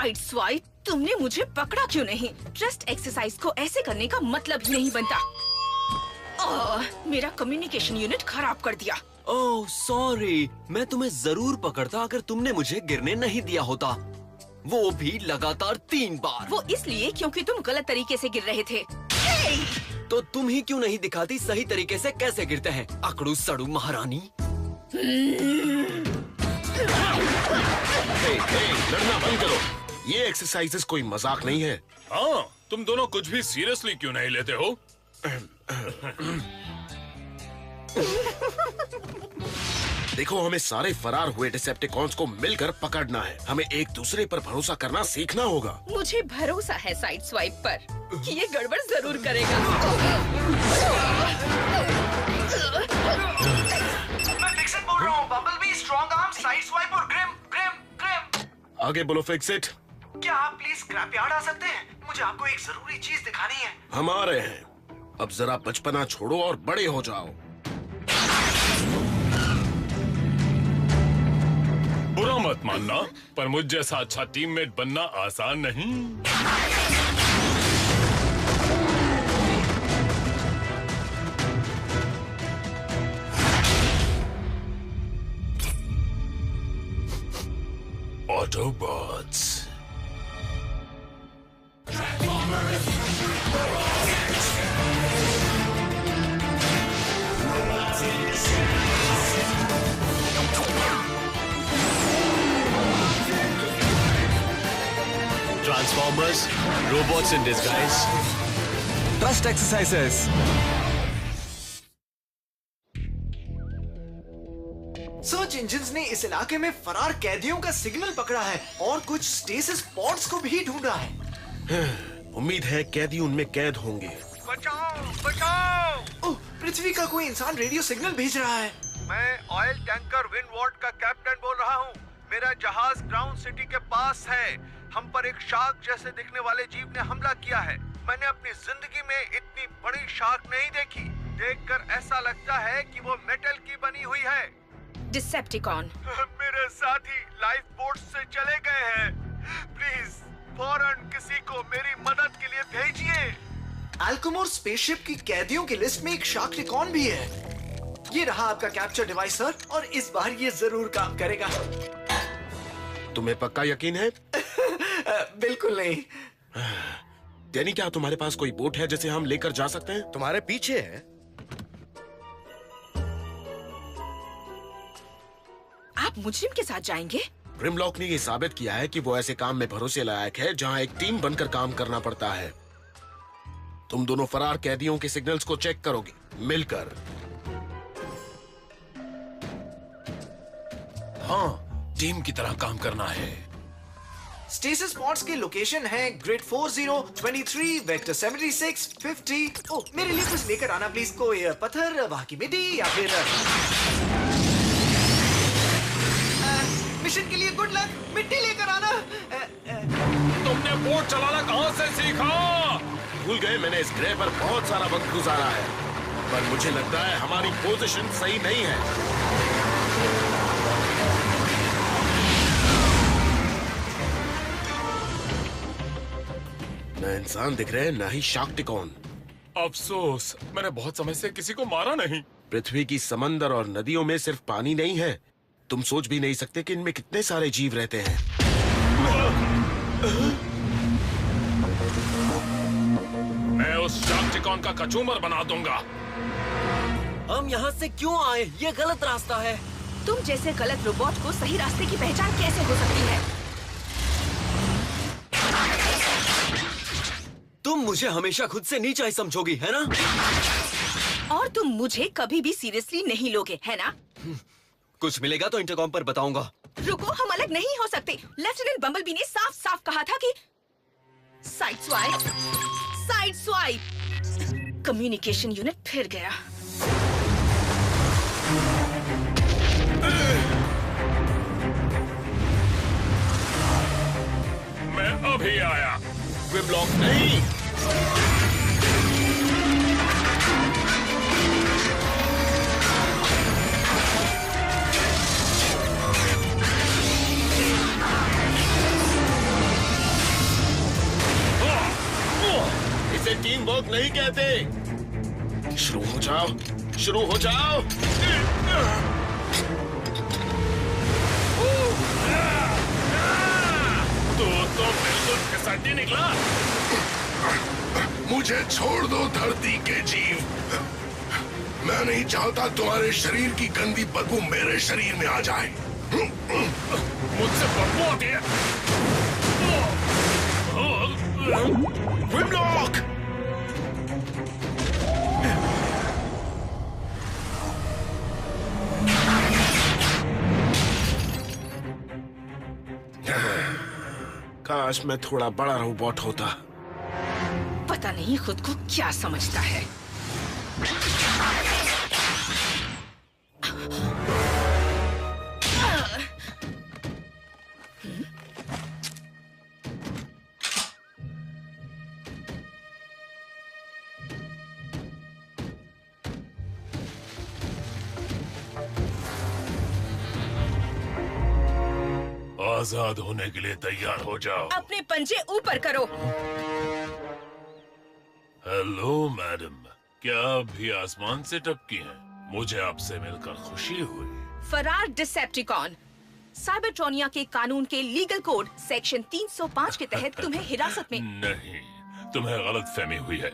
Side swipe, तुमने मुझे पकड़ा क्यों नहीं? ट्रस्ट एक्सरसाइज को ऐसे करने का मतलब ही नहीं बनता। मेरा कम्युनिकेशन यूनिट खराब कर दिया। ओह सॉरी, मैं तुम्हें जरूर पकड़ता अगर तुमने मुझे गिरने नहीं दिया होता, वो भी लगातार 3 बार। वो इसलिए क्योंकि तुम गलत तरीके से गिर रहे थे। तो तुम ही क्यों नहीं दिखाती सही तरीके से कैसे गिरते हैं, अकड़ू सड़ू महारानी। लड़ना बंद करो, ये एक्सरसाइजेस कोई मजाक नहीं है। हाँ, तुम दोनों कुछ भी सीरियसली क्यों नहीं लेते हो? देखो, हमें सारे फरार हुए डिसेप्टिकॉन्स को मिलकर पकड़ना है। हमें एक दूसरे पर भरोसा करना सीखना होगा। मुझे भरोसा है साइड स्वाइप पर कि ये गड़बड़ जरूर करेगा। मैं फिक्स इट बोल रहा हूँ। Bumblebee, strong arm, side swipe और ग्रिम। आगे बोलो फिक्स इट। क्या आप प्लीज स्क्रैप यार्ड आ सकते हैं? मुझे आपको एक जरूरी चीज दिखानी है। हम आ रहे हैं। अब जरा बचपना छोड़ो और बड़े हो जाओ। बुरा मत मानना, पर मुझ जैसा अच्छा टीममेट बनना आसान नहीं। Autobots. Transformers, robots in disguise. Trust exercises. Search engines ने इस इलाके में फरार कैदियों का सिग्नल पकड़ा है और कुछ स्टेसिस पॉड्स को भी ढूंढा है। उम्मीद है कैदी उनमें कैद होंगे। बचाओ! ओह, पृथ्वी का कोई इंसान रेडियो सिग्नल भेज रहा है। मैं ऑयल टैंकर विंडवार्ड का कैप्टन बोल रहा हूँ। मेरा जहाज ग्राउंड सिटी के पास है। हम पर एक शार्क जैसे दिखने वाले जीव ने हमला किया है। मैंने अपनी जिंदगी में इतनी बड़ी शार्क नहीं देखी। देखकर ऐसा लगता है कि वो मेटल की बनी हुई है। डिसेप्टिकॉन, मेरे साथी लाइफ बोट से चले गए हैं। प्लीज फौरन किसी को मेरी मदद के लिए भेजिए। अल्कोमोर स्पेसशिप की कैदियों की लिस्ट में एक शार्कटिकॉन भी है। ये रहा आपका कैप्चर डिवाइस सर, और इस बार ये जरूर काम करेगा। तुम्हें पक्का यकीन है? बिल्कुल नहीं। यानी क्या तुम्हारे पास कोई बोट है जिसे हम लेकर जा सकते हैं? तुम्हारे पीछे है। आप मुजरिम के साथ जाएंगे? ग्रिमलॉक ने ये साबित किया है कि वो ऐसे काम में भरोसे लायक है जहां एक टीम बनकर काम करना पड़ता है। तुम दोनों फरार कैदियों के सिग्नल्स को चेक करोगे मिलकर। हाँ, टीम की तरह काम करना है। स्टेसिस पॉड्स के लोकेशन है ग्रिड 40, 23, वेक्टर 76, 50। ओह, मेरे लिए कुछ लेकर आना प्लीज। कोई पत्थर, वहाँ की मिट्टी या फिर मिशन के लिए गुड लक। मिट्टी लेकर आना। तुमने बोट चलाना कहाँ से सीखा? भूल गए, मैंने इस ग्रह पर बहुत सारा वक्त गुजारा है, पर मुझे लगता है हमारी पोजीशन सही नहीं है। न इंसान दिख रहे, ना ही शार्कटिकॉन। अफसोस, मैंने बहुत समय से किसी को मारा नहीं। पृथ्वी की समंदर और नदियों में सिर्फ पानी नहीं है। तुम सोच भी नहीं सकते कि इनमें कितने सारे जीव रहते हैं। मैं उस शार्कटिकॉन का कचूमर बना दूंगा। हम यहाँ से क्यों आए? ये गलत रास्ता है। तुम जैसे गलत रोबोट को सही रास्ते की पहचान कैसे हो सकती है? तुम मुझे हमेशा खुद से नीचा ही समझोगी, है ना? और तुम मुझे कभी भी सीरियसली नहीं लोगे, है ना? कुछ मिलेगा तो इंटरकॉम पर बताऊंगा। रुको, हम अलग नहीं हो सकते। लेफ्टिनेंट बम्बलबी ने साफ साफ कहा था कि साइड स्वाइप। कम्युनिकेशन यूनिट फिर गया। मैं अभी आया। ग्रिमलॉक नहीं। वर्क नहीं कहते। शुरू हो जाओ, शुरू हो जाओ। तो बिल्कुल फिसड्डी निकला। मुझे छोड़ दो धरती के जीव। मैं नहीं चाहता तुम्हारे शरीर की गंदी बदबू मेरे शरीर में आ जाए। मुझसे बदबू आती है। ग्रिमलॉक! काश मैं थोड़ा बड़ा रोबोट होता। पता नहीं खुद को क्या समझता है। आजाद होने के लिए तैयार हो जाओ। अपने पंजे ऊपर करो। हेलो मैडम, क्या आप भी आसमान से टपकी हैं? मुझे आपसे मिलकर खुशी हुई। फरार डिसेप्टिकॉन, साइबरट्रॉनिया के कानून के लीगल कोड सेक्शन 305 के तहत तुम्हें हिरासत में। नहीं, तुम्हें गलतफहमी हुई है।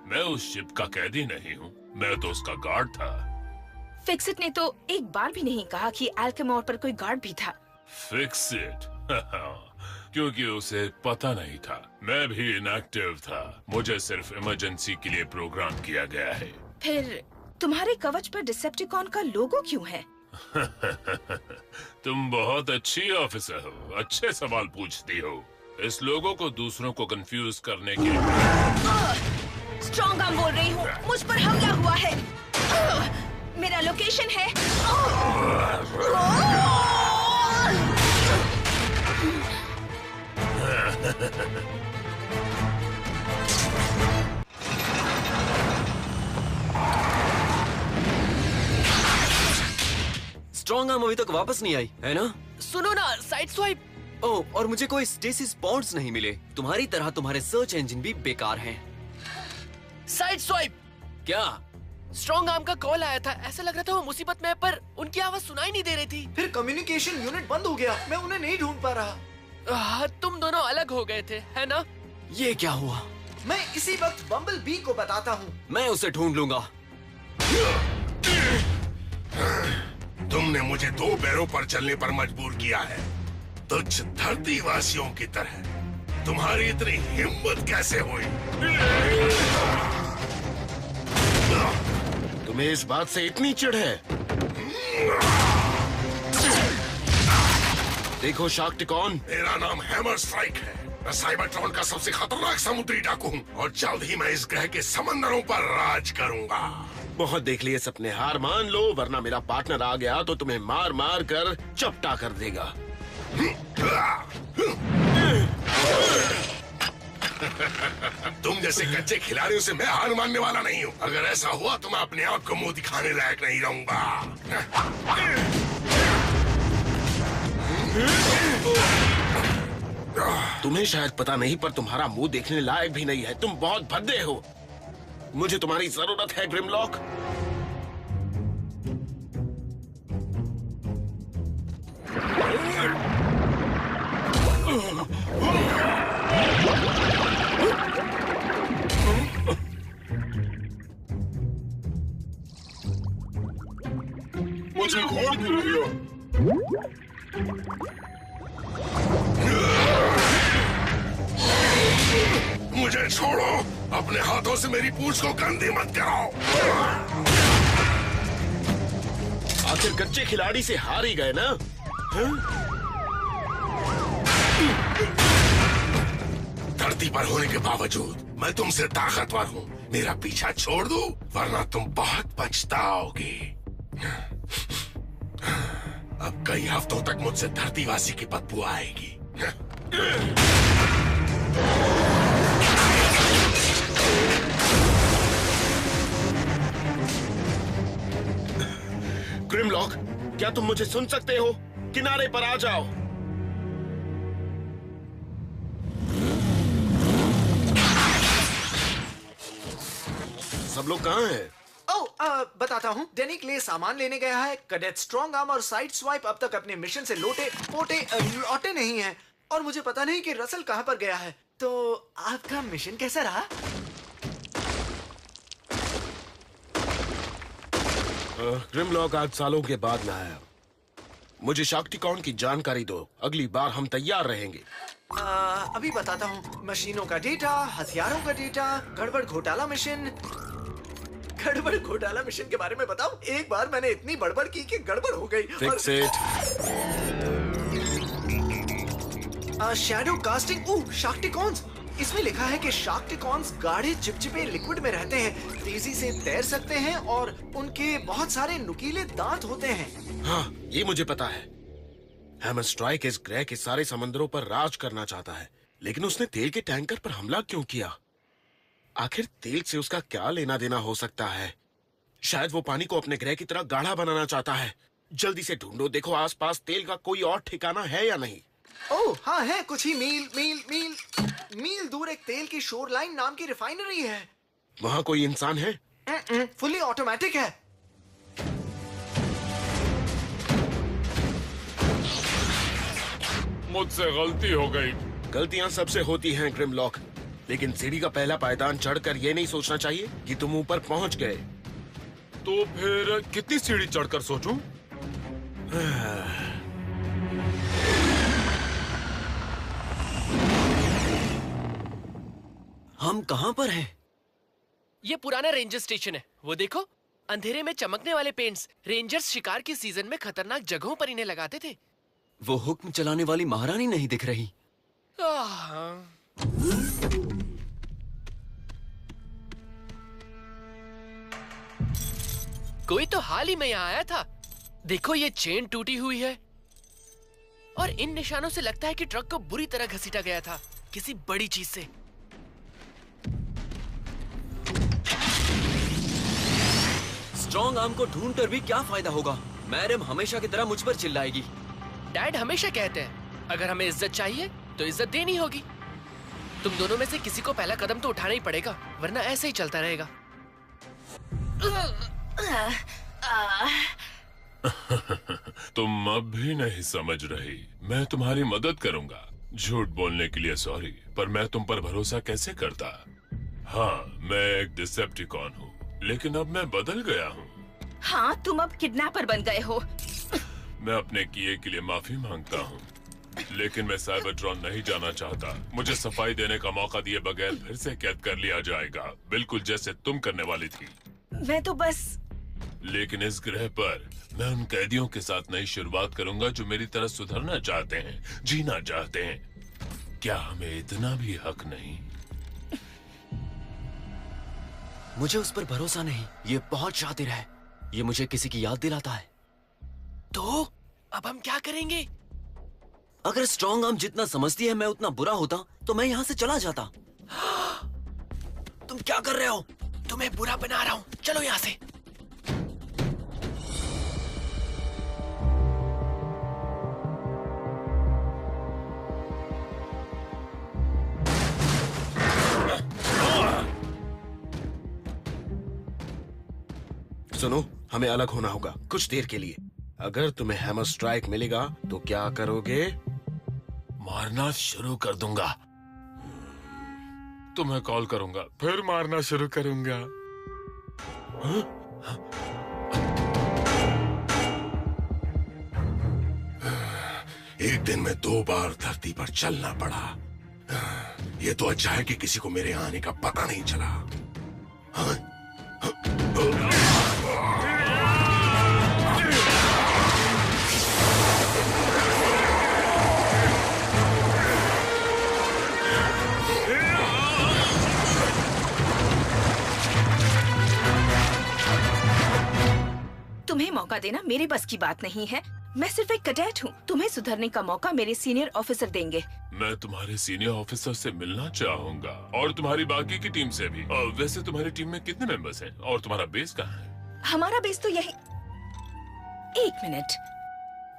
मैं उस शिप का कैदी नहीं हूँ, मैं तो उसका गार्ड था। फिक्सिट ने तो एक बार भी नहीं कहा कि एल्केमोर पर कोई गार्ड भी था। Fix it. क्योंकि उसे पता नहीं था। मैं भी इनएक्टिव था। मुझे सिर्फ इमरजेंसी के लिए प्रोग्राम किया गया है। फिर तुम्हारे कवच पर डिसेप्टिकॉन का लोगो क्यों है? तुम बहुत अच्छी ऑफिसर हो, अच्छे सवाल पूछती हो। इस लोगों को दूसरों को कंफ्यूज करने के लिए। स्ट्रॉन्ग आर्म बोल रही हूँ, मुझ पर हमला हुआ है। मेरा लोकेशन है। स्ट्रॉन्ग आर्म अभी तक वापस नहीं आई है ना? सुनो ना, साइड स्वाइप। ओह, और मुझे कोई स्टेसिस पॉइंट्स नहीं मिले। तुम्हारी तरह तुम्हारे सर्च इंजन भी बेकार हैं। Side swipe. क्या? स्ट्रॉन्ग आर्म का कॉल आया था। ऐसा लग रहा था वो मुसीबत में, पर उनकी आवाज सुनाई नहीं दे रही थी। फिर कम्युनिकेशन यूनिट बंद हो गया। मैं उन्हें नहीं ढूंढ पा रहा। तुम दोनों अलग हो गए थे, है ना? ये क्या हुआ? मैं इसी वक्त बम्बल बी को बताता हूँ। मैं उसे ढूंढ लूंगा। तुमने मुझे 2 पैरों पर चलने पर मजबूर किया है, तुच्छ धरती वासियों की तरह। तुम्हारी इतनी हिम्मत कैसे हुई? तुम्हें इस बात से इतनी चिढ़ है? देखो शाक्टिकॉन, मेरा नाम हैमर स्ट्राइक है। मैं साइबरट्रॉन का सबसे खतरनाक समुद्री डाकू हूँ और जल्द ही मैं इस ग्रह के समंदरों पर राज करूंगा। बहुत देख लिए सपने, हार मान लो, वरना मेरा पार्टनर आ गया तो तुम्हें मार मार कर चपटा कर देगा। तुम जैसे कच्चे खिलाड़ियों से मैं हार मानने वाला नहीं हूँ। अगर ऐसा हुआ तो मैं अपने आप को मुंह दिखाने लायक नहीं रहूंगा। तुम्हें शायद पता नहीं, पर तुम्हारा मुंह देखने लायक भी नहीं है। तुम बहुत भद्दे हो। मुझे तुम्हारी जरूरत है ग्रिमलॉक। मुझे खोल क्यों रही हो? मुझे छोड़ो। अपने हाथों से मेरी पूंछ को गंदी मत कराओ। आखिर कच्चे खिलाड़ी से हार ही गए ना? धरती पर होने के बावजूद मैं तुमसे ताकतवर हूँ। मेरा पीछा छोड़ दो, वरना तुम बहुत पछताओगे। अब कई हफ्तों तक मुझसे धरतीवासी की बदबू आएगी। ग्रिमलॉक, क्या तुम मुझे सुन सकते हो? किनारे पर आ जाओ। सब लोग कहाँ हैं? बताता हूँ। डेनी के लिए सामान लेने गया है। कैडेट स्ट्रॉन्ग आर्म और साइड स्वाइप अब तक अपने मिशन से लौटे नहीं हैं। और मुझे पता नहीं कि रसल कहाँ पर गया है। तो आपका मिशन कैसा रहा? ग्रिमलॉक आज सालों के बाद में आया। मुझे शाक्टिकॉन की जानकारी दो। अगली बार हम तैयार रहेंगे। अभी बताता हूँ। मशीनों का डेटा, हथियारों का डेटा, गड़बड़ घोटाला मिशन के बारे में बताओ। एक बार मैंने इतनी बड़बड़ की कि गड़बड़ हो गई। Fix it. Shadow casting. शाक्टिकॉन्स। इसमें लिखा है कि शाक्टिकॉन्स गाढ़े चिपचिपे लिक्विड में रहते हैं, तेजी से तैर सकते हैं और उनके बहुत सारे नुकीले दांत होते हैं। हाँ, ये मुझे पता है। हैमर स्ट्राइक इस ग्रह के सारे समंदरों पर राज करना चाहता है, लेकिन उसने तेल के टैंकर पर हमला क्यों किया? आखिर तेल से उसका क्या लेना देना हो सकता है? शायद वो पानी को अपने ग्रह की तरह गाढ़ा बनाना चाहता है। जल्दी से ढूंढो, देखो आसपास तेल का कोई और ठिकाना है या नहीं। ओह हाँ है, कुछ ही मील दूर एक तेल की शोरलाइन नाम की रिफाइनरी है। वहाँ कोई इंसान है? फुली ऑटोमेटिक है। मुझसे गलती हो गई। गलतियाँ सबसे होती हैं ग्रिमलॉक, लेकिन सीढ़ी का पहला पायदान चढ़कर ये नहीं सोचना चाहिए कि तुम ऊपर पहुंच गए। तो फिर कितनी सीढ़ी चढ़कर सोचूं? हम कहाँ पर हैं? ये पुराना रेंजर स्टेशन है। वो देखो, अंधेरे में चमकने वाले पेंट्स। रेंजर्स शिकार की सीजन में खतरनाक जगहों पर इन्हें लगाते थे। वो हुक्म चलाने वाली महारानी नहीं दिख रही। कोई तो हाल ही में यहाँ आया था। देखो, ये चेन टूटी हुई है और इन निशानों से लगता है कि ट्रक को बुरी तरह घसीटा गया था किसी बड़ी चीज से। स्ट्रॉन्ग आर्म को ढूंढकर भी क्या फायदा होगा? मैडम हमेशा की तरह मुझ पर चिल्लाएगी। डैड हमेशा कहते हैं, अगर हमें इज्जत चाहिए तो इज्जत देनी होगी। तुम दोनों में से किसी को पहला कदम तो उठाना ही पड़ेगा, वरना ऐसे ही चलता रहेगा। तुम अब भी नहीं समझ रही। मैं तुम्हारी मदद करूंगा। झूठ बोलने के लिए सॉरी, पर मैं तुम पर भरोसा कैसे करता? हाँ, मैं एक डिसेप्टिकॉन हूँ, लेकिन अब मैं बदल गया हूँ। हाँ, तुम अब किडनैपर बन गए हो। मैं अपने किए के लिए माफी मांगता हूँ, लेकिन मैं साइबरट्रॉन नहीं जाना चाहता। मुझे सफाई देने का मौका दिए बगैर फिर से कैद कर लिया जाएगा, बिल्कुल जैसे तुम करने वाली थी। मैं तो बस। लेकिन इस ग्रह पर मैं उन कैदियों के साथ नई शुरुआत करूंगा जो मेरी तरह सुधरना चाहते हैं, जीना चाहते हैं। क्या हमें इतना भी हक नहीं? मुझे उस पर भरोसा नहीं। ये बहुत शातिर है। ये मुझे किसी की याद दिलाता है। तो अब हम क्या करेंगे? अगर स्ट्रॉन्ग आर्म जितना समझती है मैं उतना बुरा होता तो मैं यहाँ से चला जाता। तुम क्या कर रहे हो? तुम्हें बुरा बना रहा हूँ, चलो यहाँ से। सुनो, हमें अलग होना होगा कुछ देर के लिए। अगर तुम्हें हैमर स्ट्राइक मिलेगा तो क्या करोगे? मारना शुरू कर दूंगा। तुम्हें कॉल करूंगा, फिर मारना शुरू करूंगा। एक दिन में 2 बार धरती पर चलना पड़ा। ये तो अच्छा है कि किसी को मेरे आने का पता नहीं चला। हाँ? तुम्हें मौका देना मेरे बस की बात नहीं है। मैं सिर्फ एक कैडेट हूँ। तुम्हें सुधरने का मौका मेरे सीनियर ऑफिसर देंगे। मैं तुम्हारे सीनियर ऑफिसर से मिलना चाहूंगा और तुम्हारी बाकी की टीम से भी। वैसे तुम्हारी टीम में कितने मेंबर्स हैं और तुम्हारा बेस कहाँ है? हमारा बेस तो यही। एक मिनट,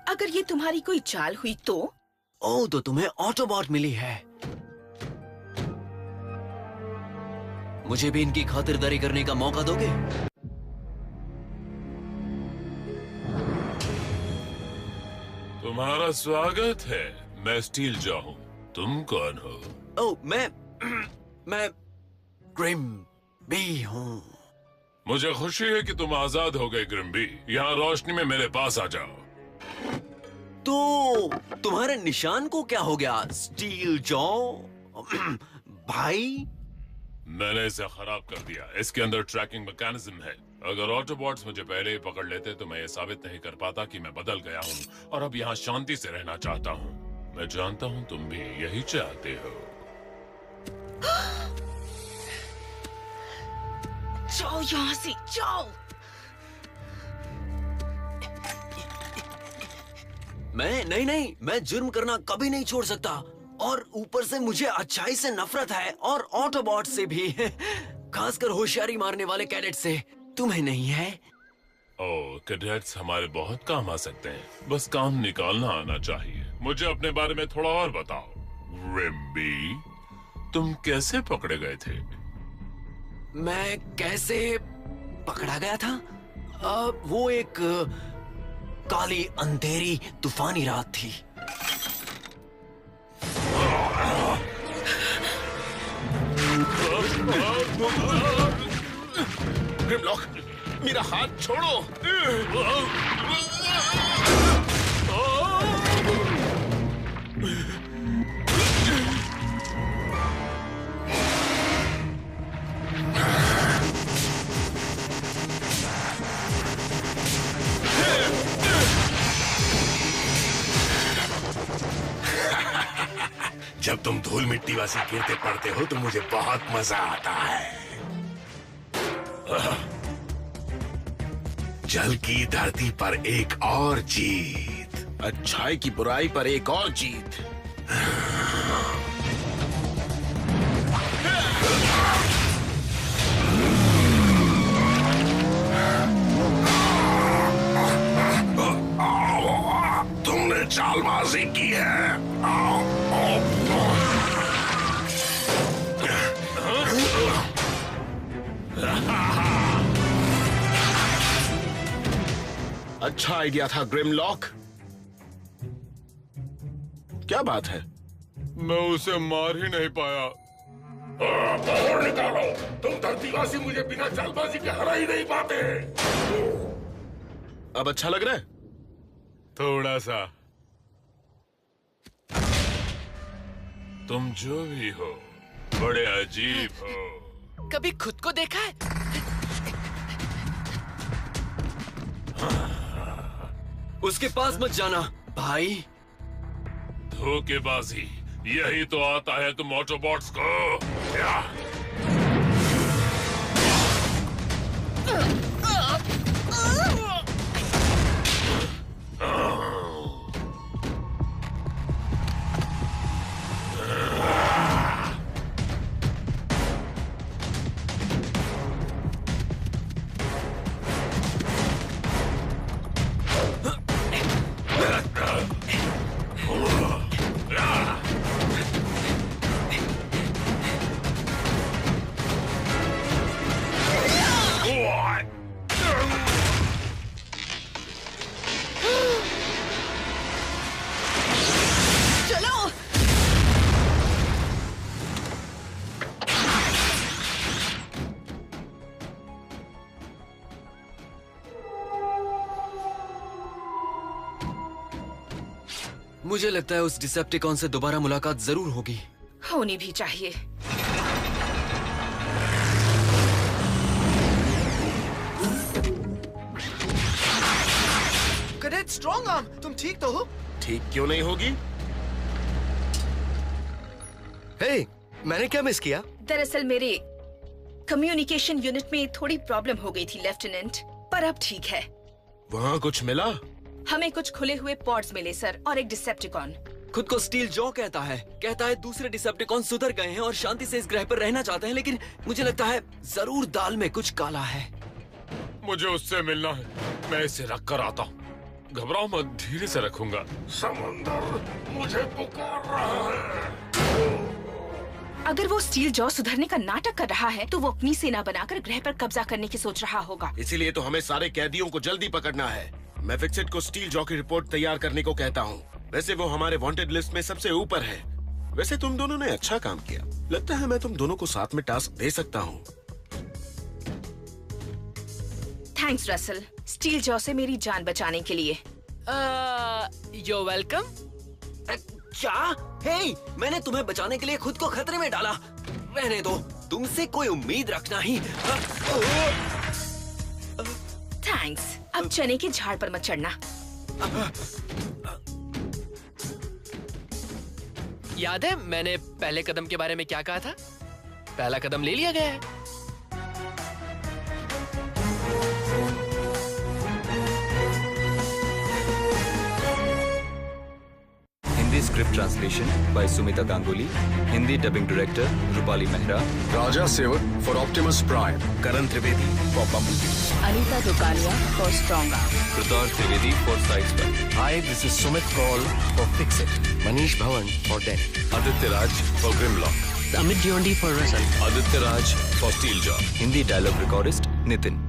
अगर ये तुम्हारी कोई चाल हुई तो? ओह, तो तुम्हें ऑटोबॉट मिली है। मुझे भी इनकी खातिरदारी करने का मौका दोगे? तुम्हारा स्वागत है। मैं स्टील जॉ हूँ। तुम कौन हो? ओह, मैं ग्रिम बी हूँ। मुझे खुशी है कि तुम आजाद हो गए ग्रिम्बी। यहाँ रोशनी में मेरे पास आ जाओ। तो तुम्हारे निशान को क्या हो गया स्टील जॉ भाई? मैंने इसे खराब कर दिया। इसके अंदर ट्रैकिंग मैकेनिज्म है। अगर ऑटोबॉट्स मुझे पहले ही पकड़ लेते तो मैं ये साबित नहीं कर पाता कि मैं बदल गया हूँ और अब यहाँ शांति से रहना चाहता हूँ। मैं जानता हूँ तुम भी यही चाहते हो। जाओ यहाँ से, जाओ। नहीं, मैं जुर्म करना कभी नहीं छोड़ सकता। और ऊपर से मुझे अच्छाई से नफरत है और ऑटोबॉट से भी खासकर होशियारी मारने वाले कैडेट से। तुम्हें नहीं है? ओह, कैडेट्स हमारे बहुत काम आ सकते हैं। बस काम निकालना आना चाहिए। मुझे अपने बारे में थोड़ा और बताओ ग्रिम्बी। तुम कैसे पकड़े गए थे? मैं कैसे पकड़ा गया था? वो एक काली अंधेरी तूफानी रात थी। ग्रिमलॉक, मेरा हाथ छोड़ो। जब तुम धूल मिट्टी वासी गिरते पड़ते हो तो मुझे बहुत मजा आता है। जल की धरती पर एक और जीत। अच्छाई की बुराई पर एक और जीत। तुमने चालबाजी की है। अच्छा आइडिया था ग्रिमलॉक। क्या बात है? मैं उसे मार ही नहीं पाया। बाहर निकालो। तुम धरतीवासी मुझे बिना चालबाजी के हरा ही नहीं पाते। अब अच्छा लग रहा है? थोड़ा सा। तुम जो भी हो बड़े अजीब हो। कभी खुद को देखा है? उसके पास मत जाना भाई। धोखेबाजी, यही तो आता है तुम ऑटोबॉट्स को। क्या? मुझे लगता है उस डिसेप्टिकॉन से दोबारा मुलाकात जरूर होगी। होनी भी चाहिए। कैडेट स्ट्रॉन्ग आर्म, तुम ठीक तो हो? ठीक क्यों नहीं होगी? हे, मैंने क्या मिस किया? दरअसल मेरे कम्युनिकेशन यूनिट में थोड़ी प्रॉब्लम हो गई थी लेफ्टिनेंट, पर अब ठीक है। वहाँ कुछ मिला? हमें कुछ खुले हुए पॉड्स मिले सर, और एक डिसेप्टिकॉन। खुद को स्टील जॉ कहता है दूसरे डिसेप्टिकॉन सुधर गए हैं और शांति से इस ग्रह पर रहना चाहते हैं, लेकिन मुझे लगता है जरूर दाल में कुछ काला है। मुझे उससे मिलना है। मैं इसे रख कर आता हूँ। घबराओ मत, धीरे से रखूंगा। समंदर मुझे पुकार रहा है। अगर वो स्टील जॉ सुधरने का नाटक कर रहा है तो वो अपनी सेना बनाकर ग्रह पर कब्जा करने की सोच रहा होगा। इसीलिए तो हमें सारे कैदियों को जल्दी पकड़ना है। मैं फिक्सेट को स्टील जॉ की रिपोर्ट तैयार करने को कहता हूँ। वैसे वो हमारे वांटेड लिस्ट में सबसे ऊपर है। वैसे तुम दोनों ने अच्छा काम किया। लगता है मैं तुम दोनों को साथ में टास्क दे सकता हूँ। थैंक्स रसल, स्टील जॉ से मेरी जान बचाने के लिए। You're welcome। क्या? हे, मैंने तुम्हें बचाने के लिए खुद को खतरे में डाला। रहने दो, तुमसे कोई उम्मीद रखना ही। थैंक्स। अब चने के झाड़ पर मत चढ़ना। याद है मैंने पहले कदम के बारे में क्या कहा था? पहला कदम ले लिया गया है। Hindi script translation by Sumita Ganguly, Hindi dubbing director Rupali Mehra, Raja Sevak for Optimus Prime, Karan Trivedi for Bumblebee, Anita Dukania for Strong Arm, Pratar Trivedi for Sidestep, Hi, this is Sumit Kaul for Fix It, Manish Bhawan for Death, Aditya Raj for Grimlock, Amit Diondi for Russell, Aditya Raj for Steel Jaw, Hindi dialogue recordist Nitin.